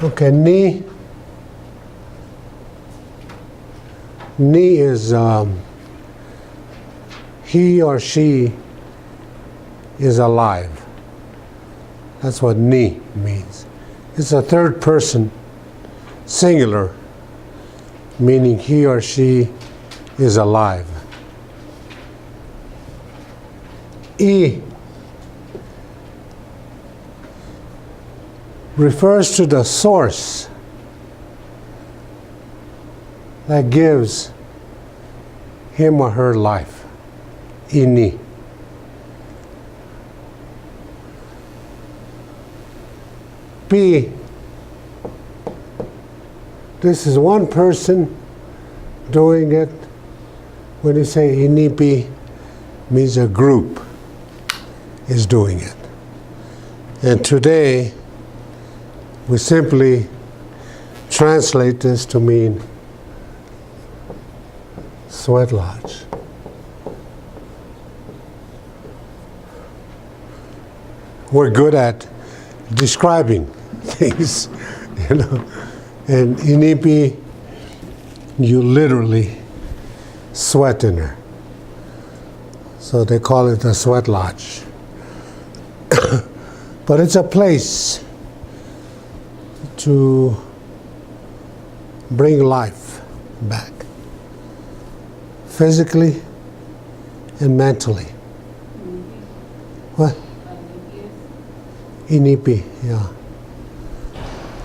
Okay, ni. Ni is he or she is alive. That's what ni means. It's a third person, singular, meaning he or she is alive. I refers to the source that gives him or her life. Ini. Pi. This is one person doing it. When you say Inipi, means a group is doing it. And today, we simply translate this to mean sweat lodge. We're good at describing things, you know. And Inipi, you literally sweat in her. So they call it a sweat lodge. But it's a place to bring life back, physically and mentally. What? Inipi, yeah.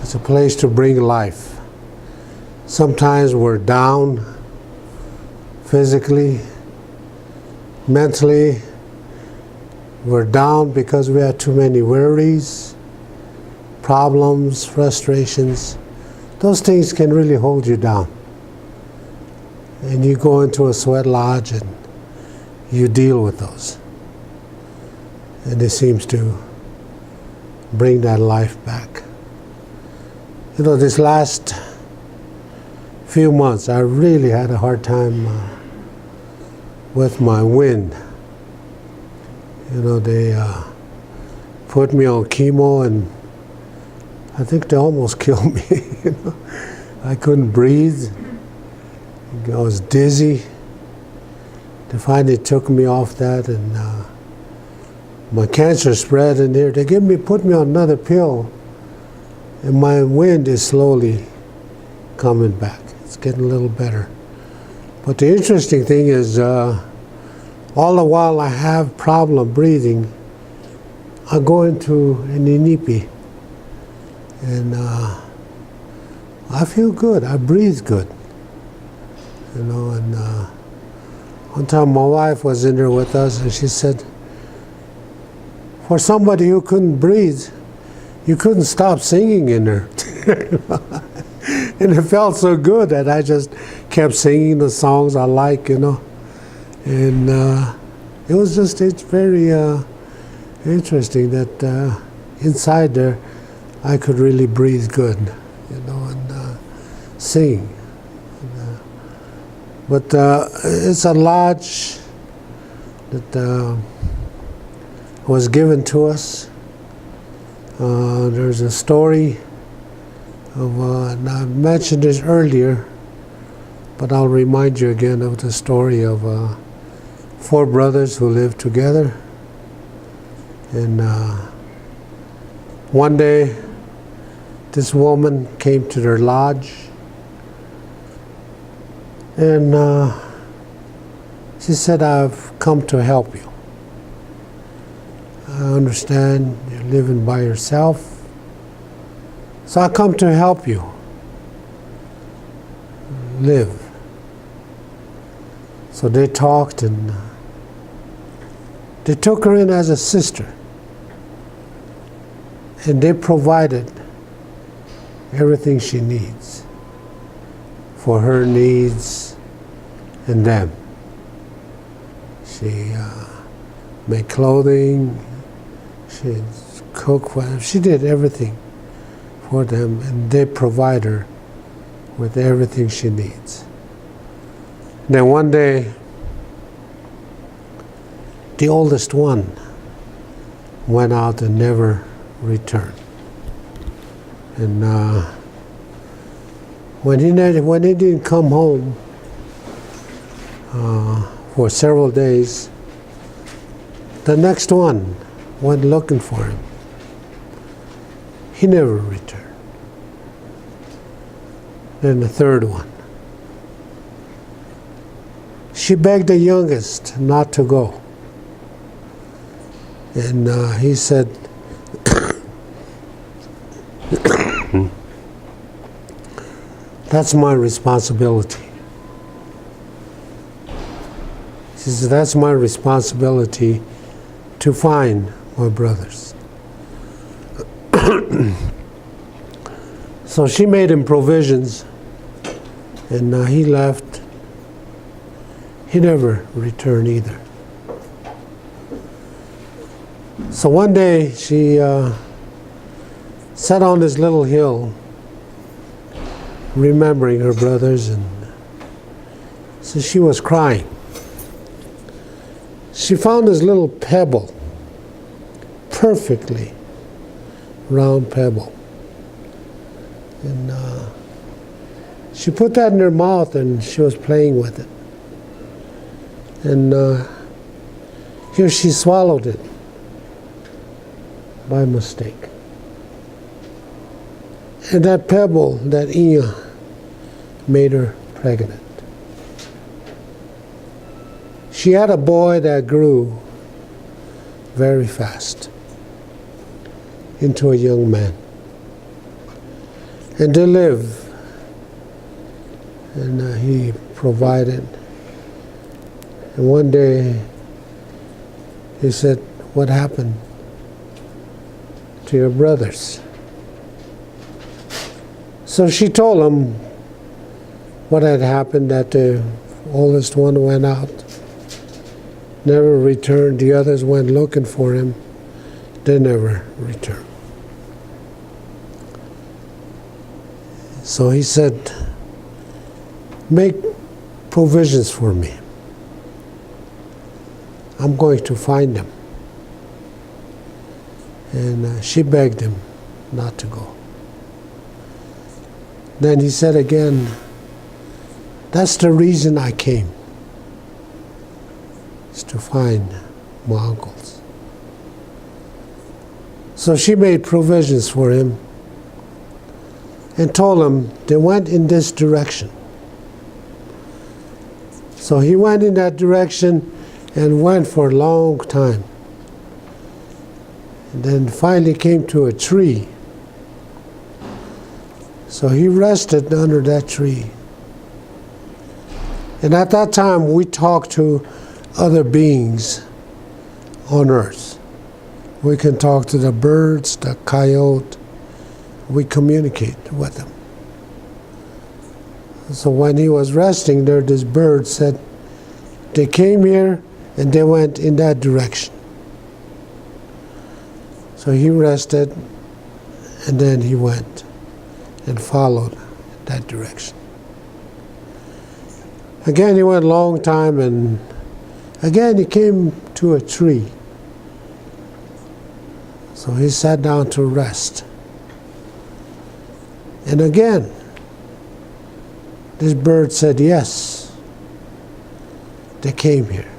It's a place to bring life. Sometimes we're down physically, mentally. We're down because we have too many worries, problems, frustrations. Those things can really hold you down. And you go into a sweat lodge and you deal with those. And it seems to bring that life back. You know, this last few months, I really had a hard time with my wind. You know, they put me on chemo, and I think they almost killed me. You know? I couldn't breathe. I was dizzy. They finally took me off that, and my cancer spread in there. They put me on another pill, and my wind is slowly coming back. It's getting a little better. But the interesting thing is, all the while I have problem breathing, I go into an Inipi, and I feel good. I breathe good. You know, and one time my wife was in there with us, and she said, for somebody who couldn't breathe, you couldn't stop singing in there. And it felt so good that I just kept singing the songs I like, you know. And it's very interesting that inside there I could really breathe good, you know, and sing. But it's a lodge that was given to us. There's a story of, and I mentioned this earlier, but I'll remind you again of the story of 4 brothers who lived together. And one day, this woman came to their lodge, and she said, I've come to help you. I understand you're living by yourself, so I come to help you live. So they talked, and they took her in as a sister, and they provided everything she needs for her needs and them. She made clothing, she cooked for them, she did everything for them, and they provide her with everything she needs. Then one day, the oldest one went out and never returned. And when he didn't come home for several days, the next one went looking for him. He never returned. Then the third one. She begged the youngest not to go. And he said, that's my responsibility. She said, that's my responsibility to find my brothers. So she made him provisions, and he left. He never returned either. So one day she sat on this little hill, remembering her brothers, and so she was crying. She found this little pebble, perfectly round pebble. And she put that in her mouth and she was playing with it. And here she swallowed it by mistake. And that pebble, that Iya, made her pregnant. She had a boy that grew very fast into a young man. And they lived, and he provided. And one day he said, what happened to your brothers? So she told him what had happened, that the oldest one went out, never returned. The others went looking for him. They never returned. So he said, make provisions for me. I'm going to find them. And she begged him not to go. Then he said again, that's the reason I came, is to find my uncles. So she made provisions for him and told him they went in this direction. So he went in that direction and went for a long time. And then finally came to a tree. So he rested under that tree. And at that time, we talked to other beings on earth. We can talk to the birds, the coyote. We communicate with them. So when he was resting there, this bird said, they came here and they went in that direction. So he rested, and then he went and followed that direction. Again, he went a long time, and again he came to a tree. So he sat down to rest. And again, this bird said, yes, they came here.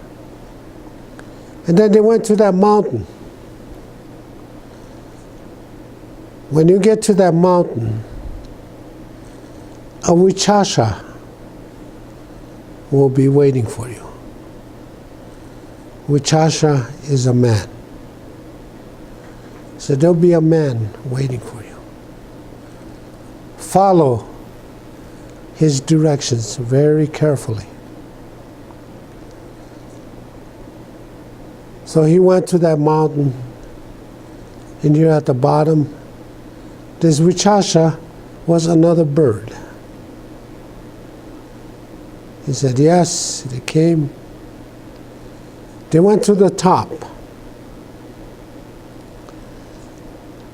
And then they went to that mountain. When you get to that mountain, a Wichasha will be waiting for you. Wichasha is a man. So there'll be a man waiting for you. Follow his directions very carefully. So he went to that mountain, and here at the bottom, this Wichasha was another bird. He said, yes, they came. They went to the top.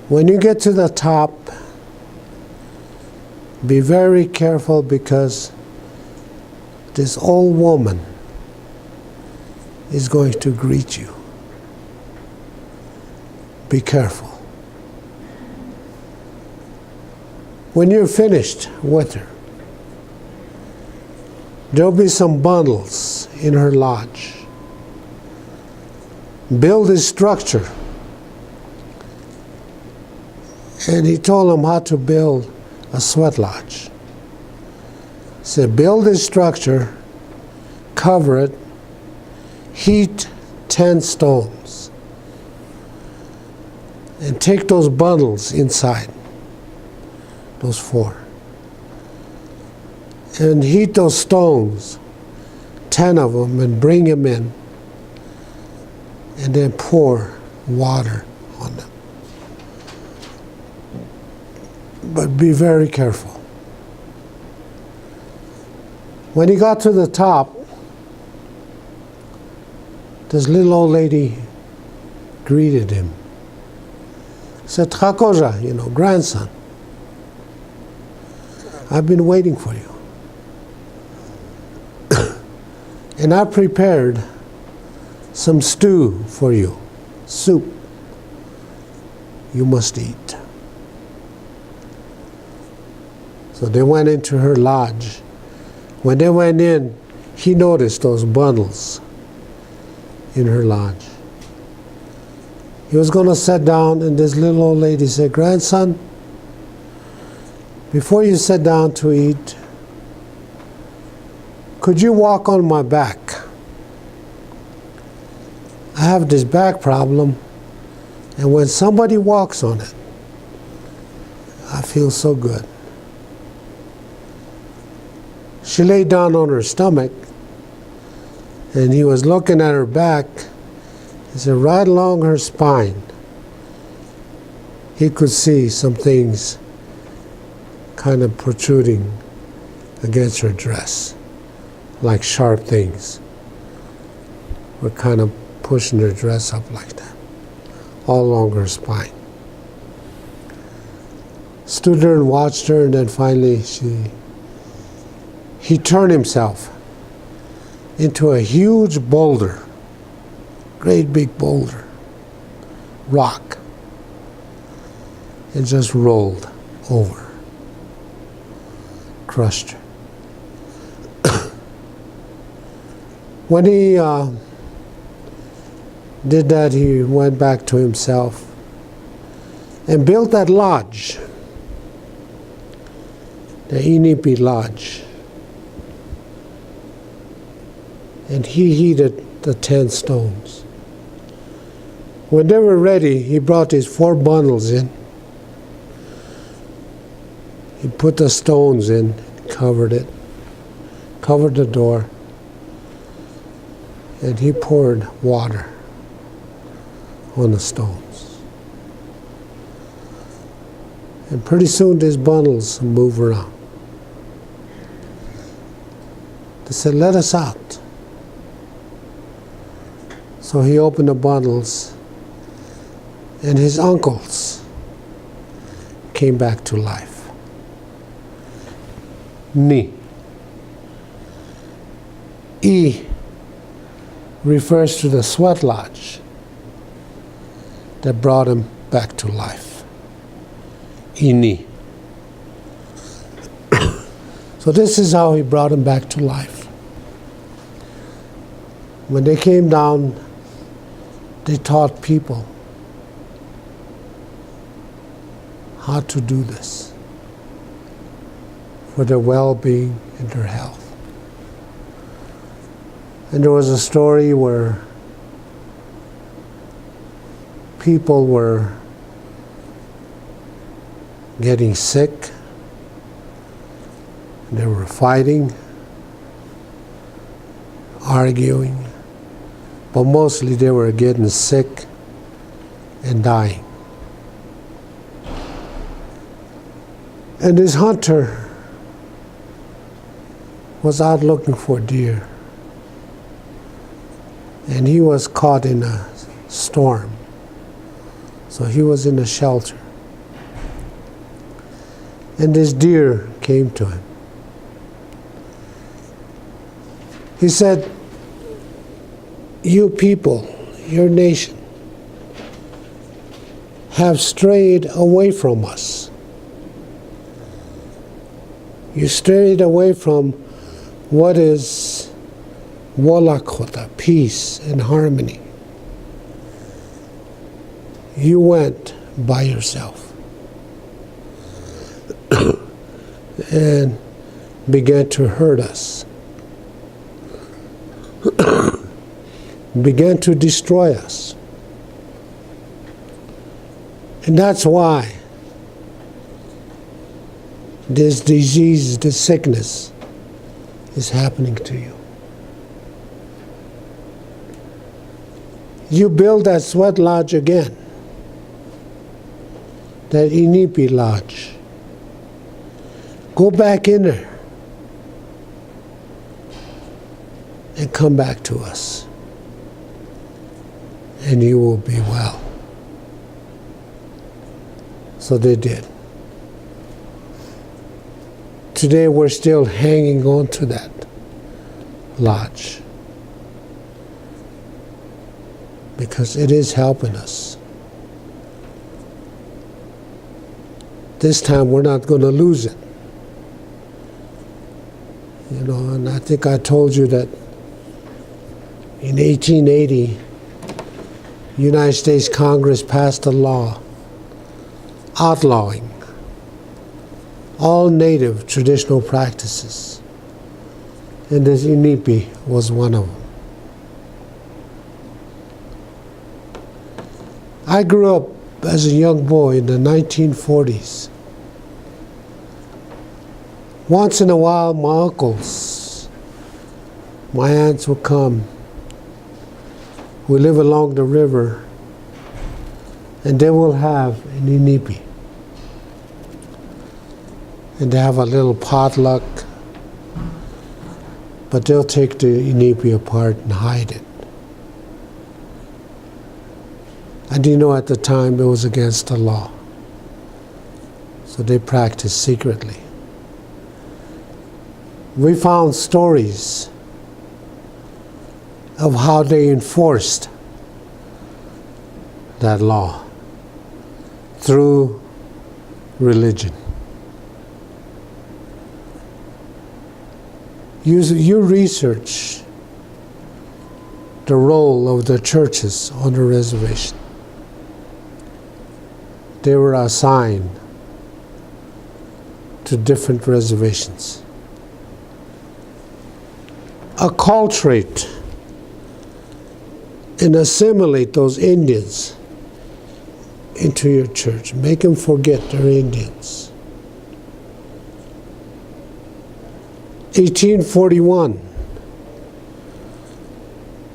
When you get to the top, be very careful, because this old woman is going to greet you. Be careful. when you're finished with her, there'll be some bundles in her lodge. Build a structure. And he told them how to build a sweat lodge. He said, build this structure, cover it, heat 10 stones, and take those bundles inside, those 4, and heat those stones, 10 of them, and bring them in, and then pour water on them. But be very careful. When he got to the top, this little old lady greeted him. Said, Tchakoja, grandson, I've been waiting for you. And I prepared some stew for you, soup. You must eat. So they went into her lodge. When they went in, he noticed those bundles in her lodge. He was going to sit down, and this little old lady said, grandson, before you sit down to eat, could you walk on my back? I have this back problem, and when somebody walks on it, I feel so good. She lay down on her stomach, and he was looking at her back. He said, right along her spine, he could see some things kind of protruding against her dress, like sharp things were kind of pushing her dress up like that, all along her spine. Stood there and watched her, and then finally he turned himself into a huge boulder, great big boulder, rock, and just rolled over, crushed her. When he did that, he went back to himself and built that lodge, the Inipi lodge. And he heated the 10 stones. When they were ready, he brought his 4 bundles in. He put the stones in, covered it, covered the door, and he poured water on the stones. And pretty soon these bundles move around. They said, let us out. So he opened the bundles, and his uncles came back to life. Ni. E refers to the sweat lodge that brought him back to life. Ini. So this is how he brought him back to life. When they came down, they taught people how to do this for their well-being and their health. And there was a story where people were getting sick, they were fighting, arguing, but mostly they were getting sick and dying. And this hunter was out looking for deer, and he was caught in a storm, so he was in a shelter. And this deer came to him. He said, you people, your nation, have strayed away from us. You strayed away from what is Lakota, peace and harmony. You went by yourself and began to hurt us, began to destroy us. And that's why this disease, this sickness is happening to you. You build that sweat lodge again, that Inipi lodge. Go back in there and come back to us, and you will be well. So they did. Today we're still hanging on to that lodge because it is helping us. This time we're not going to lose it. You know, and I think I told you that in 1880, United States Congress passed a law outlawing all native traditional practices. And this Inipi was one of them. I grew up as a young boy in the 1940s. Once in a while, my uncles, my aunts would come. We live along the river, and they will have an Inipi. And they have a little potluck, but they'll take the Inipi apart and hide it. I didn't know at the time it was against the law. So they practiced secretly. We found stories of how they enforced that law through religion. You research the role of the churches on the reservation. They were assigned to different reservations. Acculturate and assimilate those Indians into your church. Make them forget they're Indians. 1841,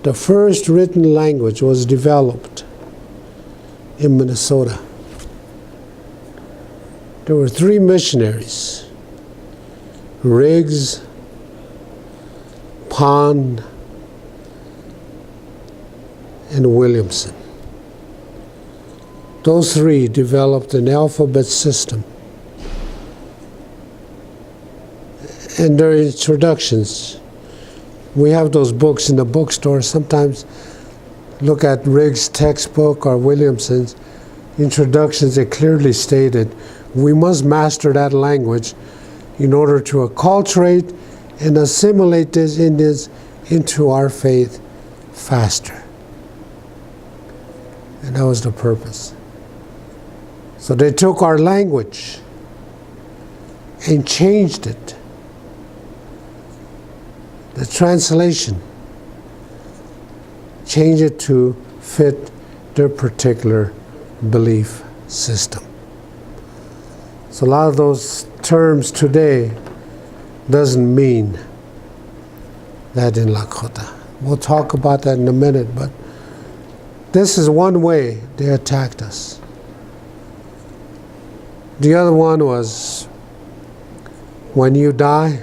the first written language was developed in Minnesota. There were 3 missionaries, Riggs, Pond, and Williamson. Those 3 developed an alphabet system. And their introductions, we have those books in the bookstore. Sometimes look at Riggs' textbook or Williamson's introductions. They clearly stated, we must master that language in order to acculturate and assimilate these Indians into our faith faster. And that was the purpose. So they took our language and changed it. The translation, change it to fit their particular belief system. So a lot of those terms today doesn't mean that in Lakota. We'll talk about that in a minute, but this is one way they attacked us. The other one was when you die,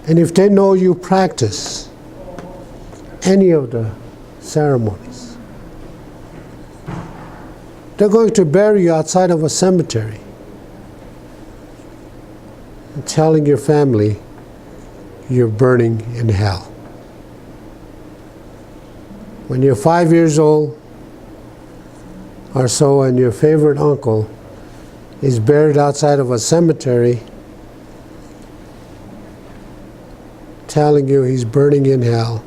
and if they know you practice any of the ceremonies, they're going to bury you outside of a cemetery and telling your family you're burning in hell. When you're 5 years old or so and your favorite uncle He's buried outside of a cemetery, telling you he's burning in hell.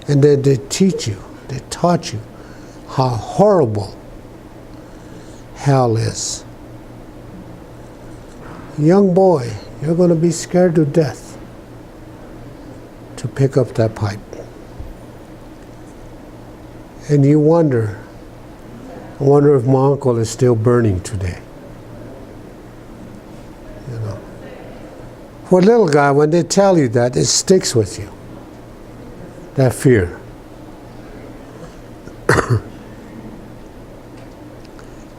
And then they taught you how horrible hell is. Young boy, you're going to be scared to death to pick up that pipe. And you wonder, I wonder if my uncle is still burning today. You know. For a little guy, when they tell you that, it sticks with you. That fear.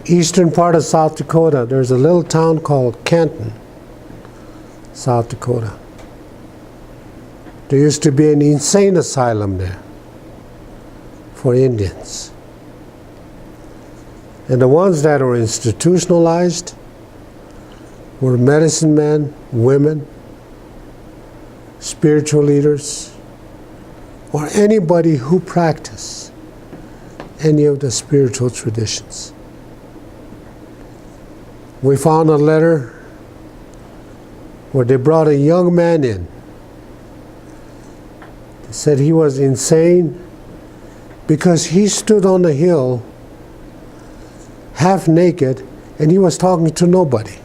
Eastern part of South Dakota, there's a little town called Canton, South Dakota. There used to be an insane asylum there for Indians. And the ones that were institutionalized were medicine men, women, spiritual leaders, or anybody who practiced any of the spiritual traditions. We found a letter where they brought a young man in. They said he was insane because he stood on the hill half naked and he was talking to nobody.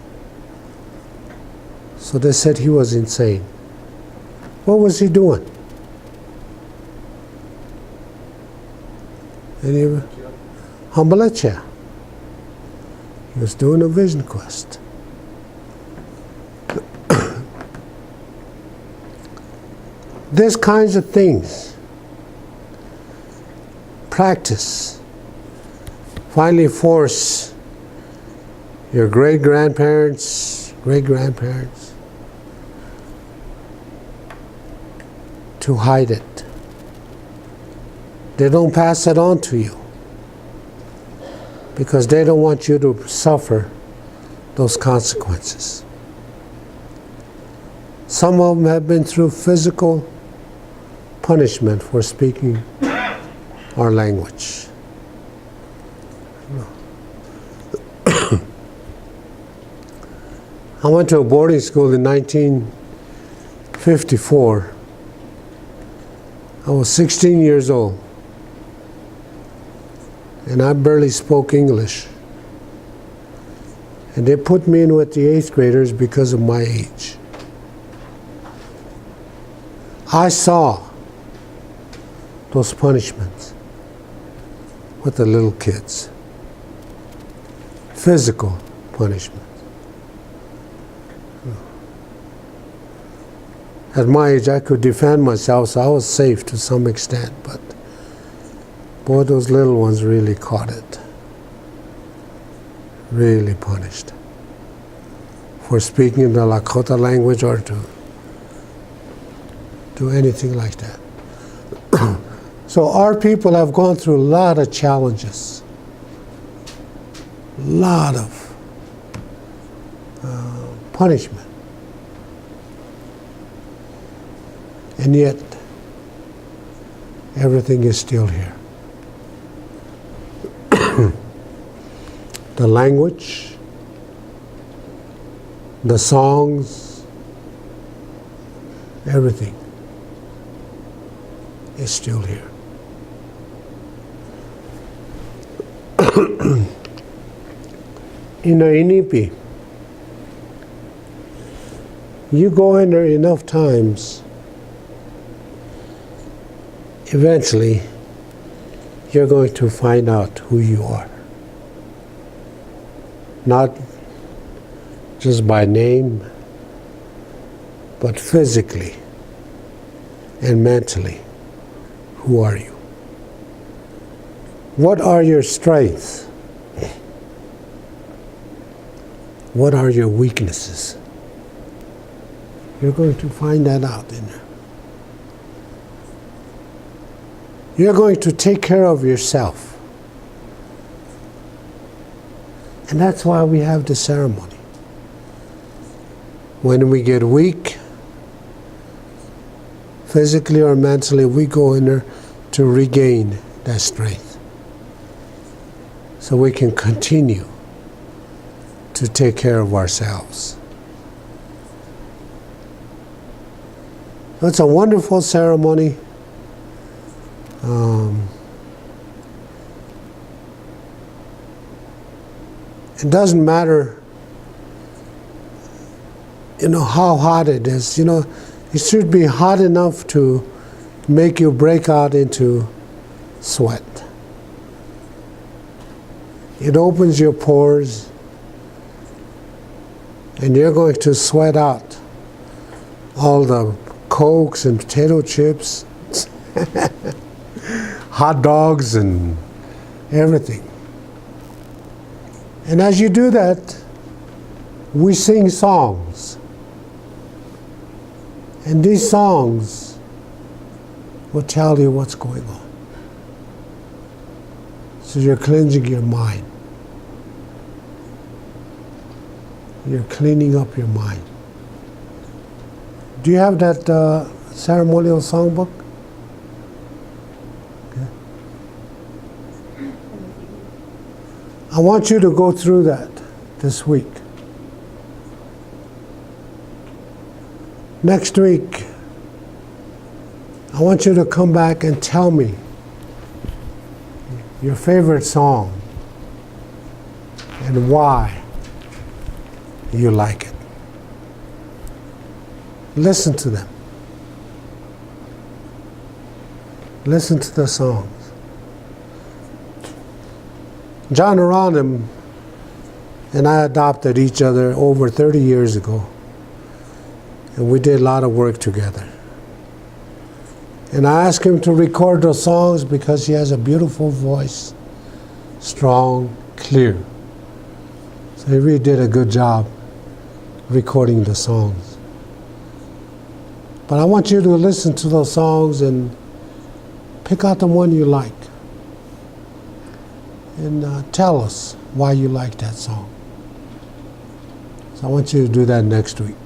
So they said he was insane. What was he doing? Hambalecha. He was doing a vision quest. These kinds of things, practice, finally force your great-grandparents to hide it. They don't pass it on to you because they don't want you to suffer those consequences. Some of them have been through physical punishment for speaking our language. I went to a boarding school in 1954. I was 16 years old. And I barely spoke English. And they put me in with the 8th graders because of my age. I saw those punishments with the little kids. Physical punishment. At my age, I could defend myself, so I was safe to some extent, but boy, those little ones really caught it. Really punished. For speaking the Lakota language or to do anything like that. So our people have gone through a lot of challenges. A lot of punishment. And yet, everything is still here. The language, the songs, everything is still here. In the Inipi, you go in there enough times, eventually you're going to find out who you are. Not just by name, but physically and mentally. Who are you? What are your strengths? What are your weaknesses? You're going to find that out in there. You're going to take care of yourself. And that's why we have the ceremony. When we get weak, physically or mentally, we go in there to regain that strength. So we can continue to to take care of ourselves. It's a wonderful ceremony. It doesn't matter, how hot it is. It should be hot enough to make you break out into sweat. It opens your pores, and you're going to sweat out all the Cokes and potato chips, hot dogs and everything. And as you do that, we sing songs. And these songs will tell you what's going on. So you're cleansing your mind. You're cleaning up your mind. Do you have that ceremonial songbook? Okay. I want you to go through that this week. Next week, I want you to come back and tell me your favorite song and why you like it. Listen to them. Listen to the songs. John Aronim and I adopted each other over 30 years ago. And we did a lot of work together. And I asked him to record those songs because he has a beautiful voice, strong, clear. So he really did a good job recording the songs. But I want you to listen to those songs and pick out the one you like. And tell us why you like that song. So I want you to do that next week.